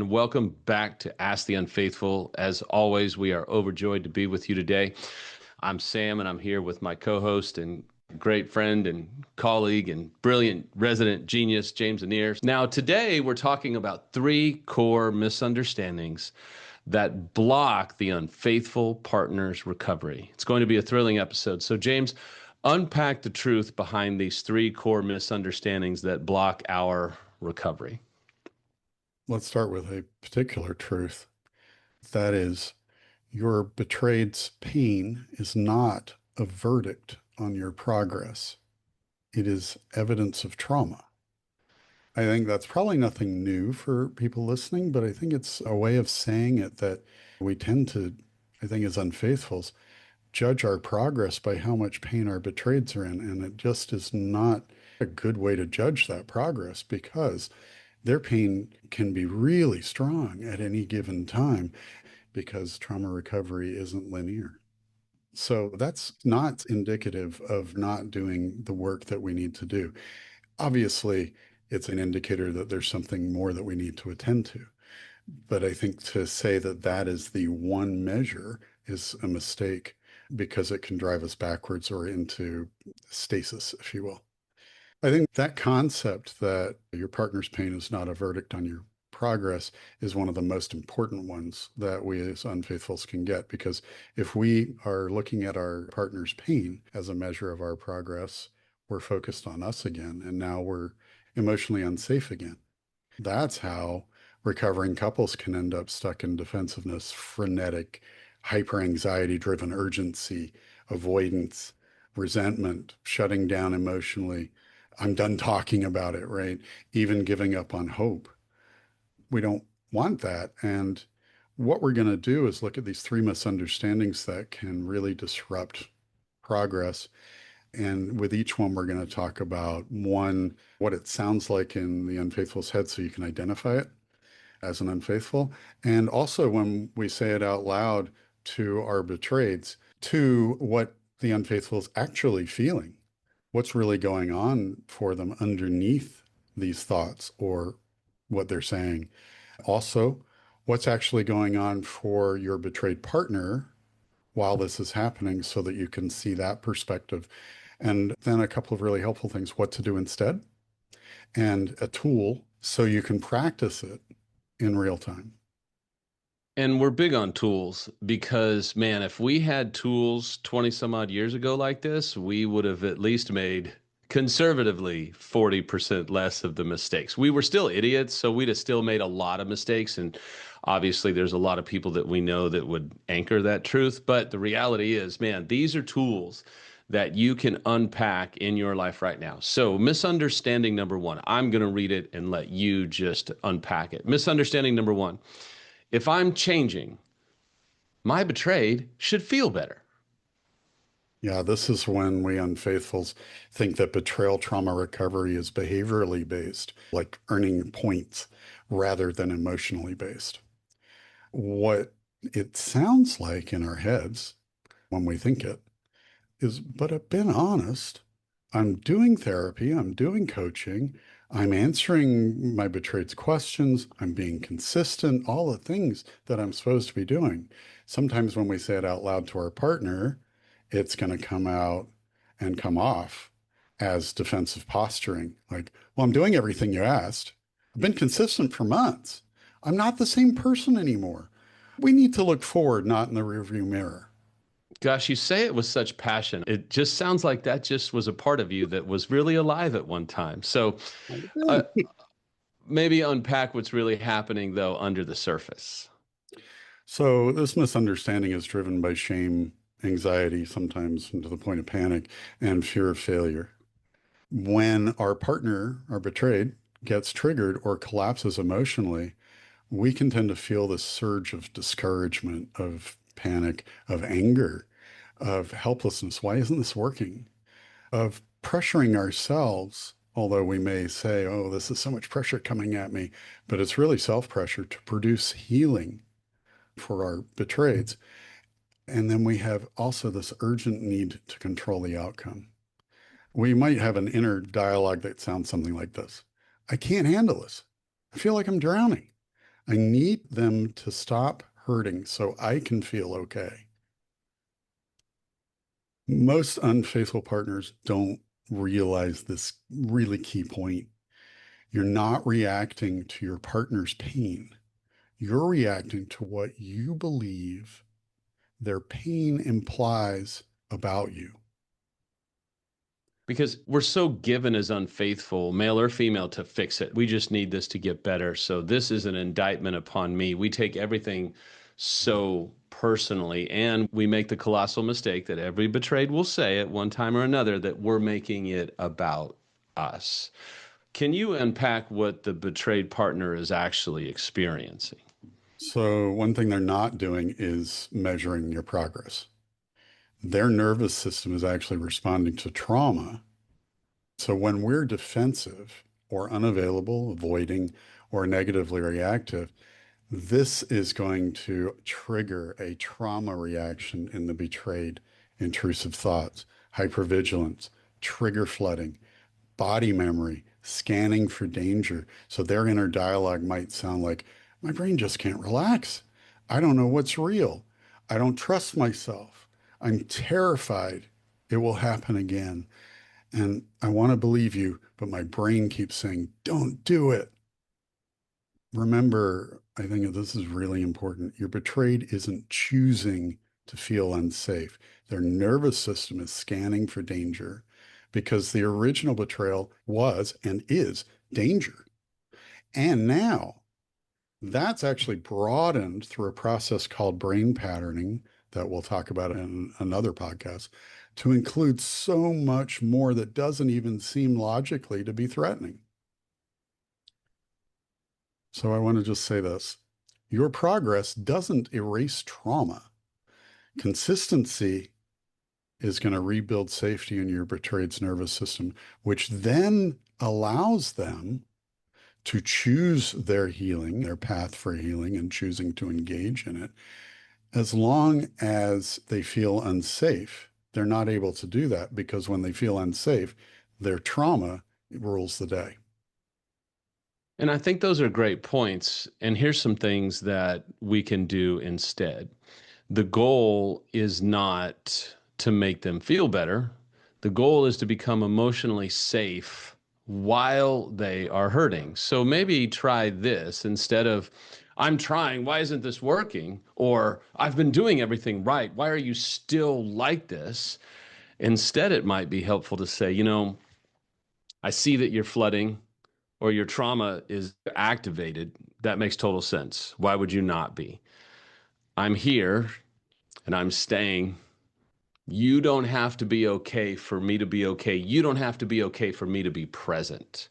everyone. Welcome back to Ask The Unfaithful. As always, we are overjoyed to be with you today. I'm Sam, and I'm here with my co-host and great friend and colleague and brilliant resident genius, James Anir. Now, today we're talking about three core misunderstandings that block the unfaithful partner's recovery. It's going to be a thrilling episode. So, James, unpack the truth behind these three core misunderstandings that block our recovery. Let's start with a particular truth. That is, your betrayed's pain is not a verdict on your progress. It is evidence of trauma. I think that's probably nothing new for people listening, but I think it's a way of saying it that we tend to, I think, as unfaithfuls, judge our progress by how much pain our betrayeds are in. And it just is not a good way to judge that progress because their pain can be really strong at any given time because trauma recovery isn't linear. So that's not indicative of not doing the work that we need to do. Obviously, it's an indicator that there's something more that we need to attend to. But I think to say that that is the one measure is a mistake because it can drive us backwards or into stasis, if you will. I think that concept that your partner's pain is not a verdict on your progress is one of the most important ones that we as unfaithfuls can get. Because if we are looking at our partner's pain as a measure of our progress, we're focused on us again, and now we're emotionally unsafe again. That's how recovering couples can end up stuck in defensiveness, frenetic, hyper anxiety driven urgency, avoidance, resentment, shutting down emotionally. I'm done talking about it, right? Even giving up on hope. We don't want that. And what we're going to do is look at these three misunderstandings that can really disrupt progress. And with each one, we're going to talk about one, what it sounds like in the unfaithful's head so you can identify it as an unfaithful. And also when we say it out loud to our betrayeds, to what the unfaithful is actually feeling, what's really going on for them underneath these thoughts or what they're saying. Also, what's actually going on for your betrayed partner while this is happening so that you can see that perspective. And then a couple of really helpful things, what to do instead, and a tool so you can practice it in real time. And we're big on tools because, man, if we had tools 20 some odd years ago like this, we would have at least made conservatively 40% less of the mistakes. We were still idiots, so we'd have still made a lot of mistakes. And obviously, there's a lot of people that we know that would anchor that truth. But the reality is, man, these are tools that you can unpack in your life right now. So, misunderstanding number one, I'm going to read it and let you just unpack it. Misunderstanding number one: if I'm changing, my betrayed should feel better. Yeah, this is when we unfaithfuls think that betrayal trauma recovery is behaviorally based, like earning points rather than emotionally based. What it sounds like in our heads when we think it is, but I've been honest. I'm doing therapy, I'm doing coaching, I'm answering my betrayed's questions, I'm being consistent, all the things that I'm supposed to be doing. Sometimes when we say it out loud to our partner, it's going to come out and come off as defensive posturing. Like, well, I'm doing everything you asked. I've been consistent for months. I'm not the same person anymore. We need to look forward, not in the rearview mirror. Gosh, you say it with such passion. It just sounds like that just was a part of you that was really alive at one time. So uh, maybe unpack what's really happening, though, under the surface. So this misunderstanding is driven by shame, anxiety, sometimes to the point of panic, and fear of failure. When our partner, our betrayed, gets triggered or collapses emotionally, we can tend to feel this surge of discouragement, of panic, of anger, of helplessness. Why isn't this working? Of pressuring ourselves, although we may say, oh, this is so much pressure coming at me, but it's really self pressure to produce healing for our betrayeds. And then we have also this urgent need to control the outcome. We might have an inner dialogue that sounds something like this: I can't handle this. I feel like I'm drowning. I need them to stop hurting so I can feel okay. Most unfaithful partners don't realize this really key point. You're not reacting to your partner's pain. You're reacting to what you believe their pain implies about you. Because we're so given as unfaithful, male or female, to fix it. We just need this to get better. So this is an indictment upon me. We take everything so personally, and we make the colossal mistake that every betrayed will say at one time or another that we're making it about us. Can you unpack what the betrayed partner is actually experiencing? So, one thing they're not doing is measuring your progress. Their nervous system is actually responding to trauma. So, when we're defensive or unavailable, avoiding, or negatively reactive, this is going to trigger a trauma reaction in the betrayed, intrusive thoughts, hypervigilance, trigger flooding, body memory, scanning for danger. So their inner dialogue might sound like, my brain just can't relax. I don't know what's real. I don't trust myself. I'm terrified it will happen again. And I want to believe you, but my brain keeps saying, don't do it. Remember, I think this is really important. Your betrayed isn't choosing to feel unsafe. Their nervous system is scanning for danger because the original betrayal was and is danger. And now that's actually broadened through a process called brain patterning that we'll talk about in another podcast to include so much more that doesn't even seem logically to be threatening. So I want to just say this. Your progress doesn't erase trauma. Consistency is going to rebuild safety in your betrayed's nervous system, which then allows them to choose their healing, their path for healing, and choosing to engage in it. As long as they feel unsafe, they're not able to do that because when they feel unsafe, their trauma rules the day. And I think those are great points. And here's some things that we can do instead. The goal is not to make them feel better. The goal is to become emotionally safe while they are hurting. So maybe try this instead of, I'm trying, why isn't this working? Or I've been doing everything right. Why are you still like this? Instead, it might be helpful to say, I see that you're flooding or your trauma is activated. That makes total sense. Why would you not be? I'm here and I'm staying. You don't have to be okay for me to be okay. You don't have to be okay for me to be present.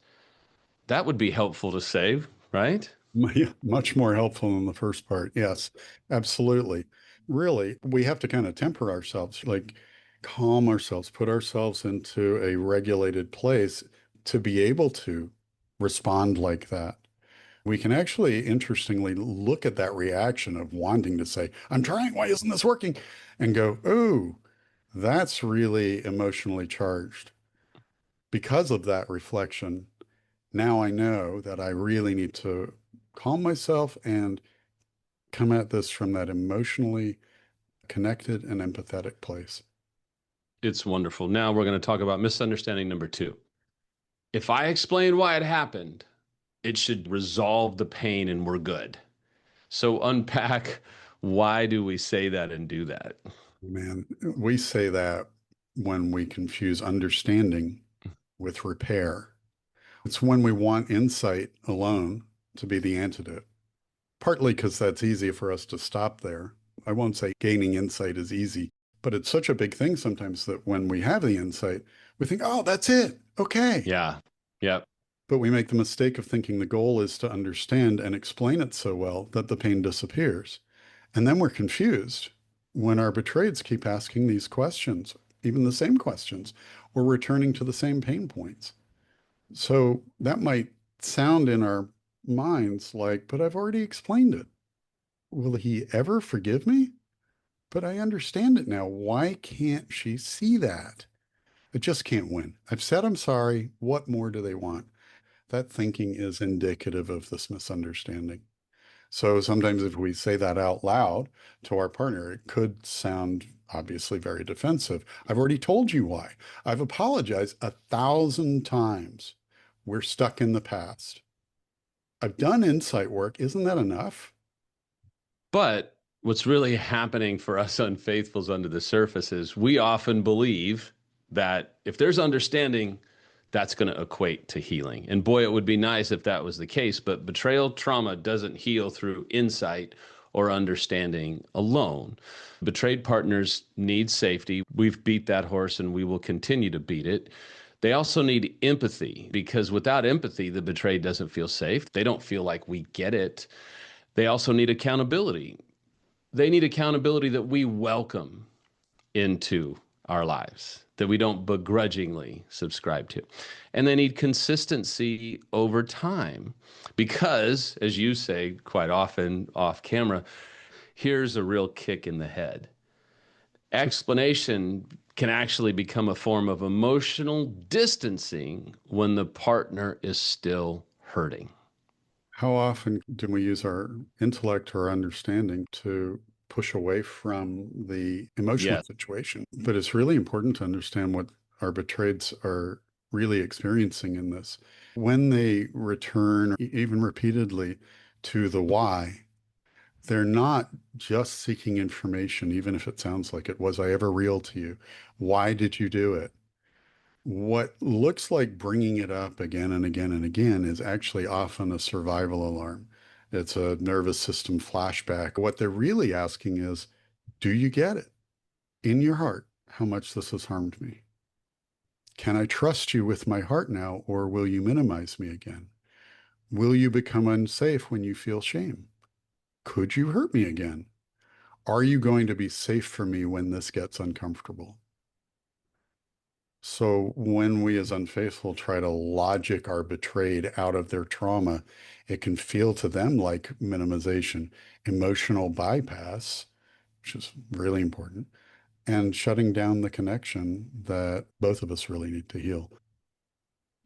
That would be helpful to say, right? Much more helpful than the first part. Yes, absolutely. Really, we have to kind of temper ourselves, like calm ourselves, put ourselves into a regulated place to be able to respond like that. We can actually interestingly look at that reaction of wanting to say, I'm trying, why isn't this working? And go, oh, that's really emotionally charged. Because of that reflection, now I know that I really need to calm myself and come at this from that emotionally connected and empathetic place. It's wonderful. Now we're going to talk about misunderstanding number two. If I explain why it happened, it should resolve the pain and we're good. So unpack, why do we say that and do that? Man, we say that when we confuse understanding with repair. It's when we want insight alone to be the antidote, partly because that's easy for us to stop there. I won't say gaining insight is easy, but it's such a big thing sometimes that when we have the insight, we think, oh, that's it. Okay. Yeah. Yep. But we make the mistake of thinking the goal is to understand and explain it so well that the pain disappears. And then we're confused when our betrayeds keep asking these questions, even the same questions, or returning to the same pain points. So that might sound in our minds like, but I've already explained it. Will he ever forgive me? But I understand it now. Why can't she see that? It just can't win. I've said I'm sorry. What more do they want? That thinking is indicative of this misunderstanding. So sometimes if we say that out loud to our partner, it could sound obviously very defensive. I've already told you why. I've apologized 1,000 times. We're stuck in the past. I've done insight work. Isn't that enough? But what's really happening for us unfaithfuls under the surface is we often believe that if there's understanding, that's going to equate to healing. And boy, it would be nice if that was the case, but betrayal trauma doesn't heal through insight or understanding alone. Betrayed partners need safety. We've beat that horse and we will continue to beat it. They also need empathy because without empathy, the betrayed doesn't feel safe. They don't feel like we get it. They also need accountability. They need accountability that we welcome into our lives, that we don't begrudgingly subscribe to. And they need consistency over time because, as you say quite often off camera, here's a real kick in the head. Explanation can actually become a form of emotional distancing when the partner is still hurting. How often do we use our intellect or understanding to push away from the emotional Yes. situation? But it's really important to understand what our betrayeds are really experiencing in this. When they return, even repeatedly, to the why, they're not just seeking information, even if it sounds like it. Was I ever real to you? Why did you do it? What looks like bringing it up again and again and again is actually often a survival alarm. It's a nervous system flashback. What they're really asking is, do you get it in your heart how much this has harmed me? Can I trust you with my heart now, or will you minimize me again? Will you become unsafe when you feel shame? Could you hurt me again? Are you going to be safe for me when this gets uncomfortable? So when we as unfaithful try to logic our betrayed out of their trauma, it can feel to them like minimization, emotional bypass, which is really important, and shutting down the connection that both of us really need to heal.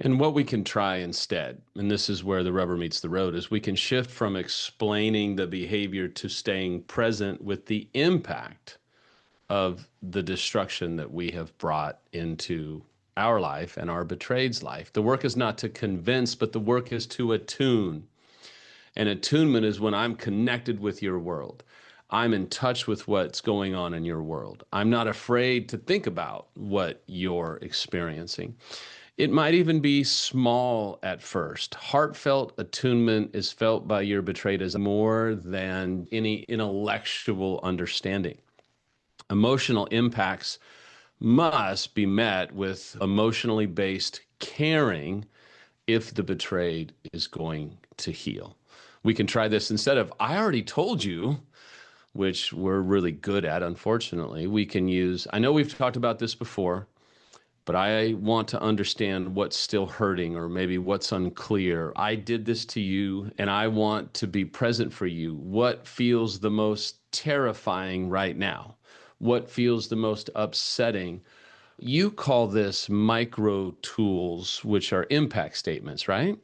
And what we can try instead, and this is where the rubber meets the road, is we can shift from explaining the behavior to staying present with the impact of the destruction that we have brought into our life and our betrayed's life. The work is not to convince, but the work is to attune. And attunement is when I'm connected with your world. I'm in touch with what's going on in your world. I'm not afraid to think about what you're experiencing. It might even be small at first. Heartfelt attunement is felt by your betrayed as more than any intellectual understanding. Emotional impacts must be met with emotionally based caring if the betrayed is going to heal. We can try this instead of, I already told you, which we're really good at, unfortunately. We can use, I know we've talked about this before, but I want to understand what's still hurting or maybe what's unclear. I did this to you and I want to be present for you. What feels the most terrifying right now? What feels the most upsetting? You call this micro tools, which are impact statements, right?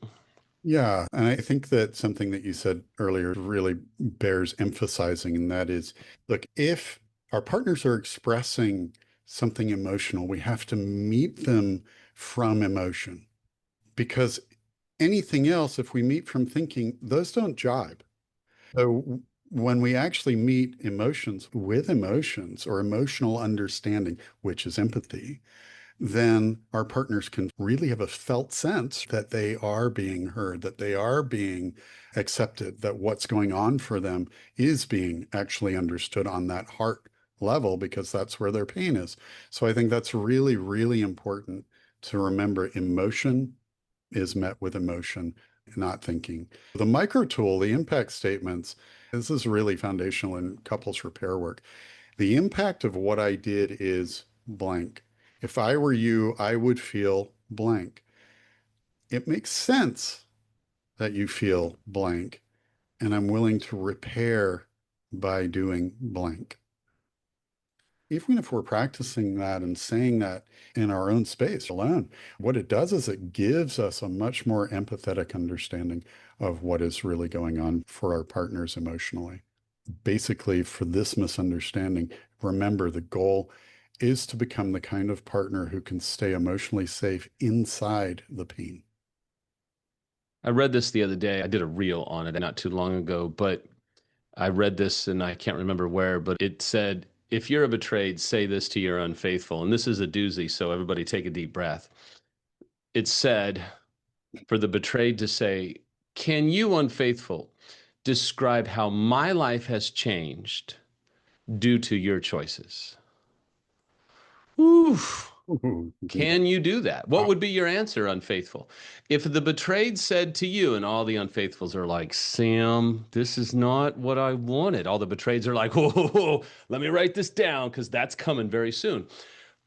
Yeah, and I think that something that you said earlier really bears emphasizing, and that is, look, if our partners are expressing something emotional, we have to meet them from emotion because anything else, if we meet from thinking, those don't jibe. So when we actually meet emotions with emotions or emotional understanding, which is empathy, then our partners can really have a felt sense that they are being heard, that they are being accepted, that what's going on for them is being actually understood on that heart level because that's where their pain is. So I think that's really, really important to remember. Emotion is met with emotion, not thinking. The micro tool, the impact statements, this is really foundational in couples repair work. The impact of what I did is blank. If I were you, I would feel blank. It makes sense that you feel blank, and I'm willing to repair by doing blank. even if we're practicing that and saying that in our own space alone, what it does is it gives us a much more empathetic understanding of what is really going on for our partners emotionally. Basically, for this misunderstanding, remember the goal is to become the kind of partner who can stay emotionally safe inside the pain. I read this the other day. I did a reel on it not too long ago, but I read this and I can't remember where, but it said, if you're betrayed, say this to your unfaithful. And this is a doozy, so everybody take a deep breath. It said for the betrayed to say, can you, unfaithful, describe how my life has changed due to your choices? Oof. Ooh. Can you do that? What would be your answer, unfaithful? If the betrayed said to you, and all the unfaithfuls are like, Sam, this is not what I wanted. All the betrayeds are like, whoa, whoa, whoa, let me write this down because that's coming very soon.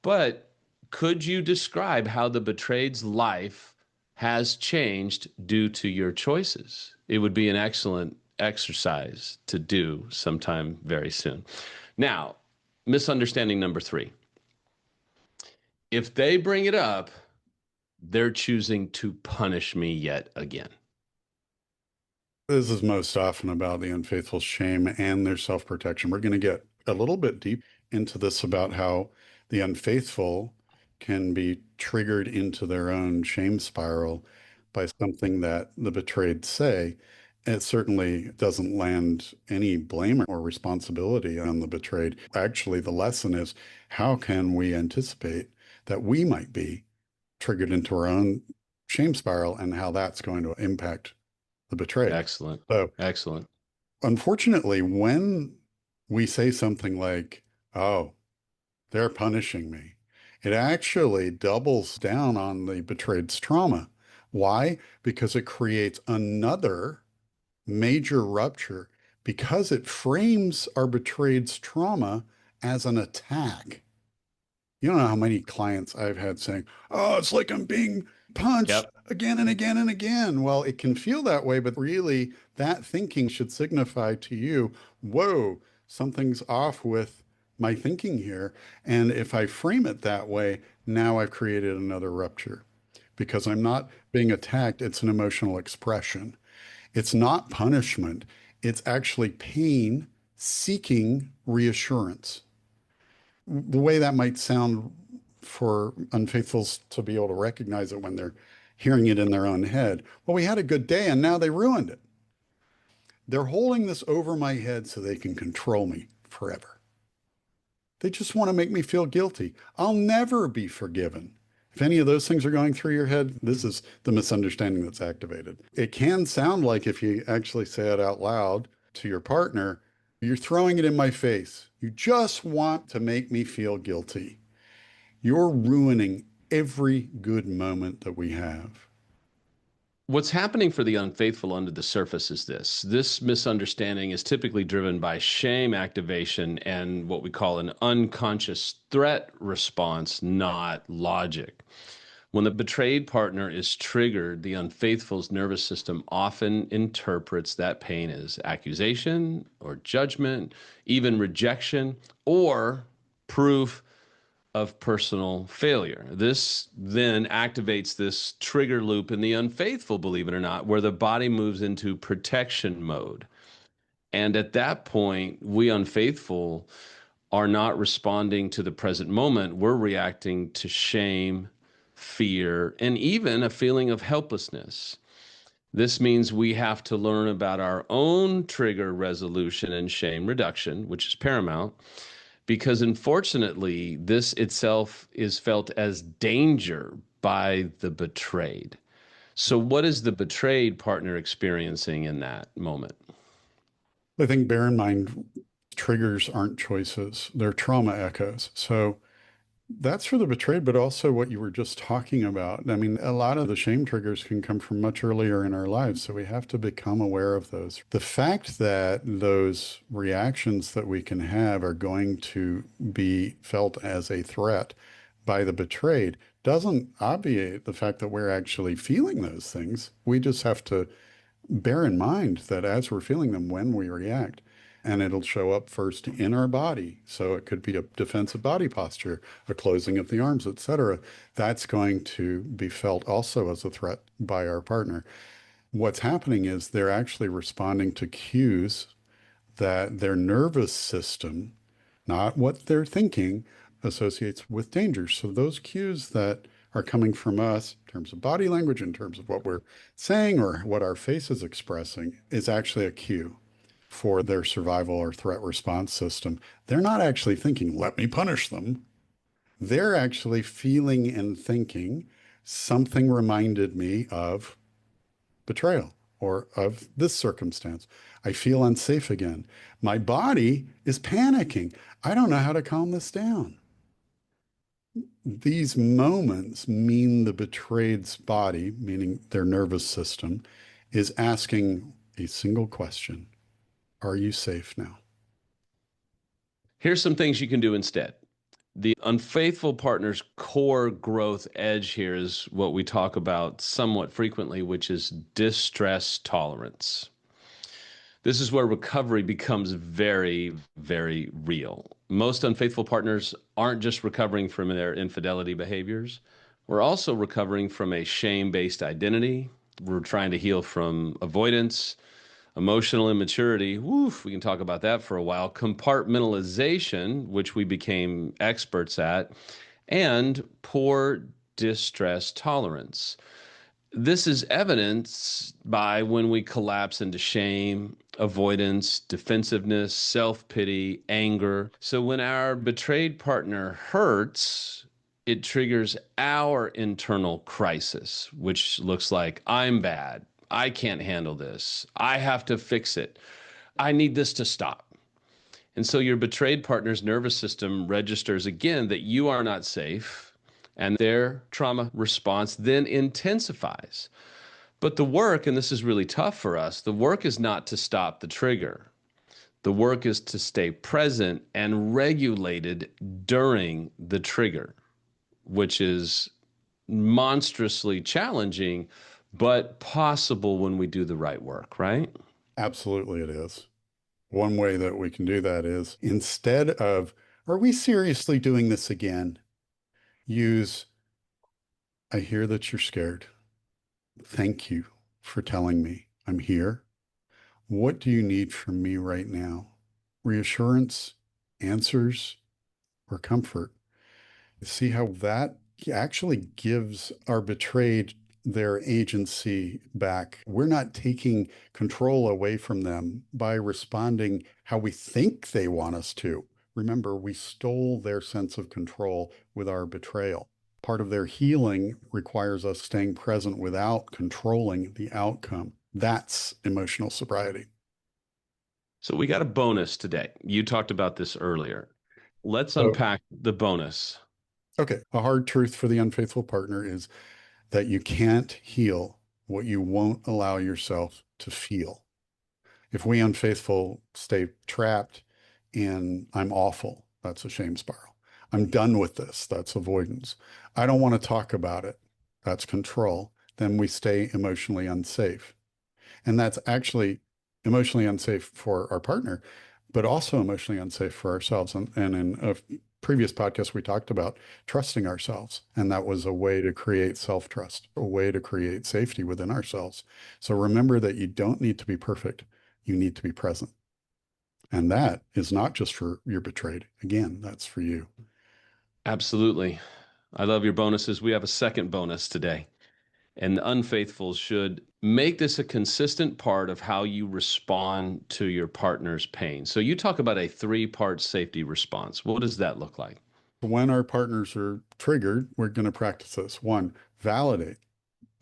But could you describe how the betrayed's life has changed due to your choices? It would be an excellent exercise to do sometime very soon. Now, misunderstanding number three. If they bring it up, they're choosing to punish me yet again. This is most often about the unfaithful shame and their self-protection. We're going to get a little bit deep into this about how the unfaithful can be triggered into their own shame spiral by something that the betrayed say. It certainly doesn't land any blame or responsibility on the betrayed. Actually, the lesson is how can we anticipate that we might be triggered into our own shame spiral and how that's going to impact the betrayed. Excellent. So, Excellent. unfortunately, when we say something like, oh, they're punishing me, it actually doubles down on the betrayed's trauma. Why? Because it creates another major rupture because it frames our betrayed's trauma as an attack. You don't know how many clients I've had saying, oh, it's like I'm being punched Yep. again and again and again. Well, it can feel that way, but really that thinking should signify to you, whoa, something's off with my thinking here. And if I frame it that way, now I've created another rupture because I'm not being attacked. It's an emotional expression. It's not punishment. It's actually pain seeking reassurance. The way that might sound for unfaithfuls to be able to recognize it when they're hearing it in their own head. Well, we had a good day and now they ruined it. They're holding this over my head so they can control me forever. They just want to make me feel guilty. I'll never be forgiven. If any of those things are going through your head, this is the misunderstanding that's activated. It can sound like if you actually say it out loud to your partner, you're throwing it in my face. You just want to make me feel guilty. You're ruining every good moment that we have. What's happening for the unfaithful under the surface is this misunderstanding is typically driven by shame activation and what we call an unconscious threat response, not logic. When the betrayed partner is triggered, the unfaithful's nervous system often interprets that pain as accusation or judgment, even rejection, or proof of personal failure. This then activates this trigger loop in the unfaithful, believe it or not, where the body moves into protection mode. And at that point, we unfaithful are not responding to the present moment. We're reacting to shame, fear, and even a feeling of helplessness. This means we have to learn about our own trigger resolution and shame reduction, which is paramount, because unfortunately, this itself is felt as danger by the betrayed. So, what is the betrayed partner experiencing in that moment? I think bear in mind, triggers aren't choices, they're trauma echoes. So that's for the betrayed, but also what you were just talking about. I mean, a lot of the shame triggers can come from much earlier in our lives, so we have to become aware of those. The fact that those reactions that we can have are going to be felt as a threat by the betrayed doesn't obviate the fact that we're actually feeling those things. We just have to bear in mind that as we're feeling them, when we react, and it'll show up first in our body. So it could be a defensive body posture, a closing of the arms, etc. That's going to be felt also as a threat by our partner. What's happening is they're actually responding to cues that their nervous system, not what they're thinking, associates with danger. So those cues that are coming from us in terms of body language, in terms of what we're saying or what our face is expressing, is actually a cue for their survival or threat response system. They're not actually thinking, let me punish them. They're actually feeling and thinking, something reminded me of betrayal or of this circumstance. I feel unsafe again. My body is panicking. I don't know how to calm this down. These moments mean the betrayed's body, meaning their nervous system, is asking a single question. Are you safe now? Here's some things you can do instead. The unfaithful partner's core growth edge here is what we talk about somewhat frequently, which is distress tolerance. This is where recovery becomes very, very real. Most unfaithful partners aren't just recovering from their infidelity behaviors, we're also recovering from a shame based identity. We're trying to heal from avoidance, emotional immaturity. Woof, we can talk about that for a while. Compartmentalization, which we became experts at, and poor distress tolerance. This is evidenced by when we collapse into shame, avoidance, defensiveness, self pity, anger. So when our betrayed partner hurts, it triggers our internal crisis, which looks like I'm bad. I can't handle this. I have to fix it. I need this to stop. And so your betrayed partner's nervous system registers again that you are not safe, and their trauma response then intensifies. But the work, and this is really tough for us, the work is not to stop the trigger. The work is to stay present and regulated during the trigger, which is monstrously challenging, but possible when we do the right work, right? Absolutely, it is. One way that we can do that is instead of, are we seriously doing this again? Use, I hear that you're scared. Thank you for telling me I'm here. What do you need from me right now? Reassurance, answers, or comfort? See how that actually gives our betrayed their agency back. We're not taking control away from them by responding how we think they want us to. Remember, we stole their sense of control with our betrayal. Part of their healing requires us staying present without controlling the outcome. That's emotional sobriety. So we got a bonus today. You talked about this earlier. Let's So, unpack the bonus. okay, a hard truth for the unfaithful partner is that you can't heal what you won't allow yourself to feel. If we unfaithful stay trapped in I'm awful, that's a shame spiral. I'm done with this, that's avoidance. I don't want to talk about it, that's control. Then we stay emotionally unsafe. And that's actually emotionally unsafe for our partner, but also emotionally unsafe for ourselves. And in a previous podcast, we talked about trusting ourselves. And that was a way to create self trust, a way to create safety within ourselves. So remember that you don't need to be perfect, you need to be present. And that is not just for your betrayed. Again, that's for you. Absolutely. I love your bonuses. We have a second bonus today. And the unfaithful should make this a consistent part of how you respond to your partner's pain. So you talk about a three-part safety response. What does that look like? When our partners are triggered, we're going to practice this. One, validate.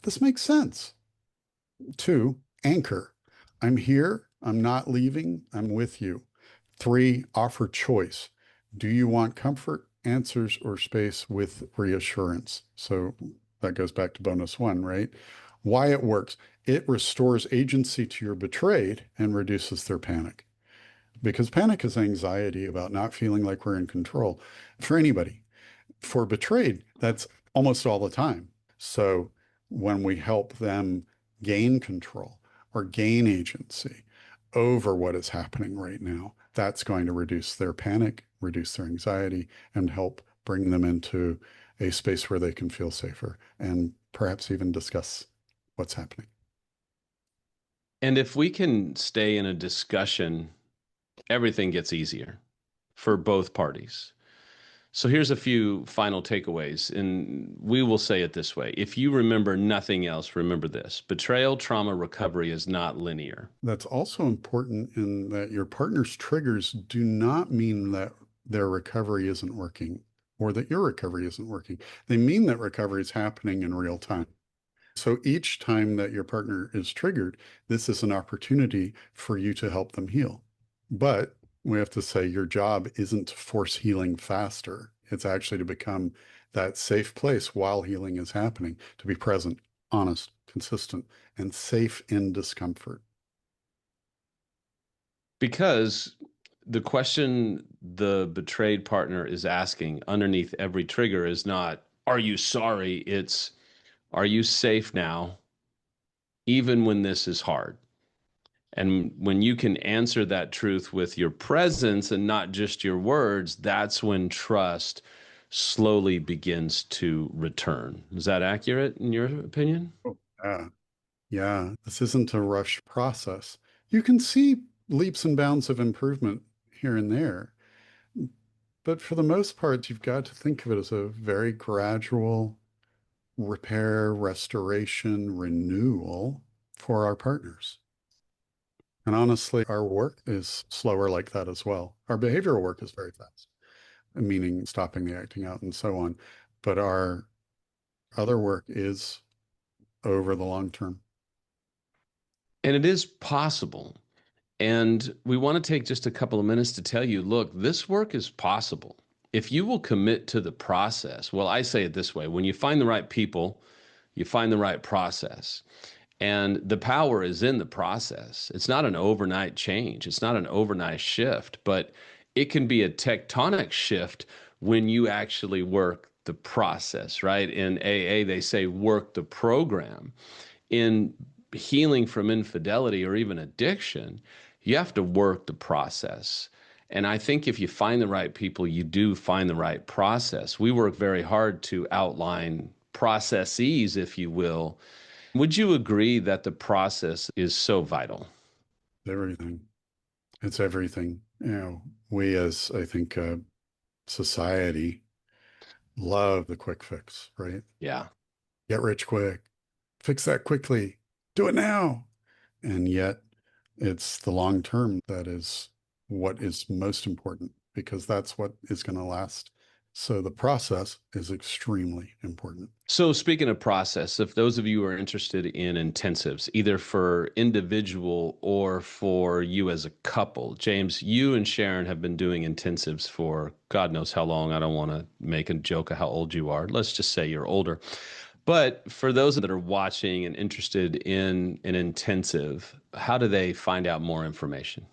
This makes sense. Two, anchor. I'm here. I'm not leaving. I'm with you. Three, offer choice. Do you want comfort, answers, or space with reassurance? So that goes back to bonus one, right? Why it works. It restores agency to your betrayed and reduces their panic. Because panic is anxiety about not feeling like we're in control for anybody. For betrayed, that's almost all the time. So when we help them gain control or gain agency over what is happening right now. That's going to reduce their panic, reduce their anxiety, and help bring them into a space where they can feel safer and perhaps even discuss what's happening. And if we can stay in a discussion, everything gets easier for both parties. So here's a few final takeaways, and we will say it this way. If you remember nothing else, remember this: betrayal trauma recovery is not linear. That's also important in that your partner's triggers do not mean that their recovery isn't working or that your recovery isn't working. They mean that recovery is happening in real time. So each time that your partner is triggered, this is an opportunity for you to help them heal. But we have to say your job isn't to force healing faster. It's actually to become that safe place while healing is happening, to be present, honest, consistent, and safe in discomfort. Because the question the betrayed partner is asking underneath every trigger is not, are you sorry? It's, are you safe now, even when this is hard? And when you can answer that truth with your presence and not just your words, that's when trust slowly begins to return. Is that accurate in your opinion? Oh, yeah. Yeah. This isn't a rush process. You can see leaps and bounds of improvement here and there. But for the most part, you've got to think of it as a very gradual repair, restoration, renewal for our partners. And honestly, our work is slower like that as well. Our behavioral work is very fast, meaning stopping the acting out and so on. But our other work is over the long term. And it is possible. And we want to take just a couple of minutes to tell you, look, this work is possible. If you will commit to the process, well, I say it this way: when you find the right people, you find the right process. And the power is in the process. It's not an overnight change, it's not an overnight shift, but it can be a tectonic shift when you actually work the process, right? In AA, they say work the program. In healing from infidelity or even addiction, you have to work the process. And I think if you find the right people, you do find the right process. We work very hard to outline processes, if you will. Would you agree that the process is so vital? Everything. It's everything. We as I think society love the quick fix, right? Yeah. Get rich quick, fix that quickly, do it now. And yet it's the long term that is what is most important because that's what is going to last. So the process is extremely important. So, speaking of process, if those of you who are interested in intensives, either for individual or for you as a couple, James, you and Sharon have been doing intensives for God knows how long. I don't want to make a joke of how old you are. Let's just say you're older. But for those that are watching and interested in an intensive, how do they find out more information?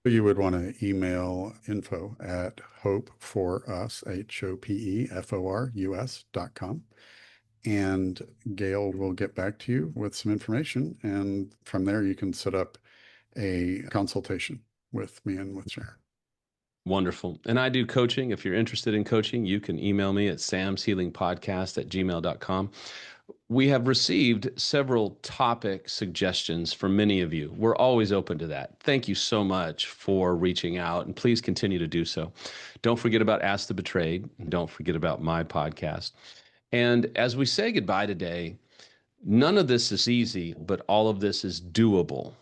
You would want to email info at hopeforus, HOPEFORUS.com. And Gail will get back to you with some information. And from there, you can set up a consultation with me and with Sharon. Wonderful. And I do coaching. If you're interested in coaching, you can email me at samshealingpodcast@gmail.com. We have received several topic suggestions from many of you. We're always open to that. Thank you so much for reaching out, and please continue to do so. Don't forget about Ask the Betrayed. Don't forget about my podcast. And as we say goodbye today, none of this is easy, but all of this is doable.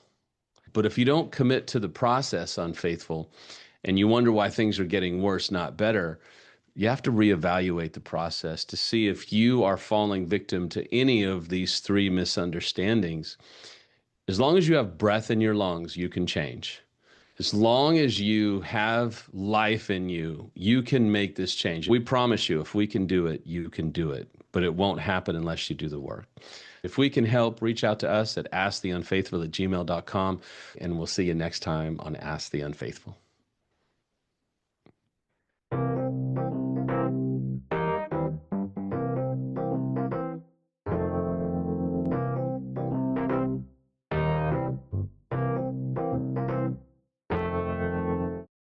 But if you don't commit to the process, unfaithful, and you wonder why things are getting worse, not better, you have to reevaluate the process to see if you are falling victim to any of these three misunderstandings. As long as you have breath in your lungs, you can change. As long as you have life in you, you can make this change. We promise you, if we can do it, you can do it. But it won't happen unless you do the work. If we can help, reach out to us at asktheunfaithful@gmail.com, and we'll see you next time on Ask the Unfaithful.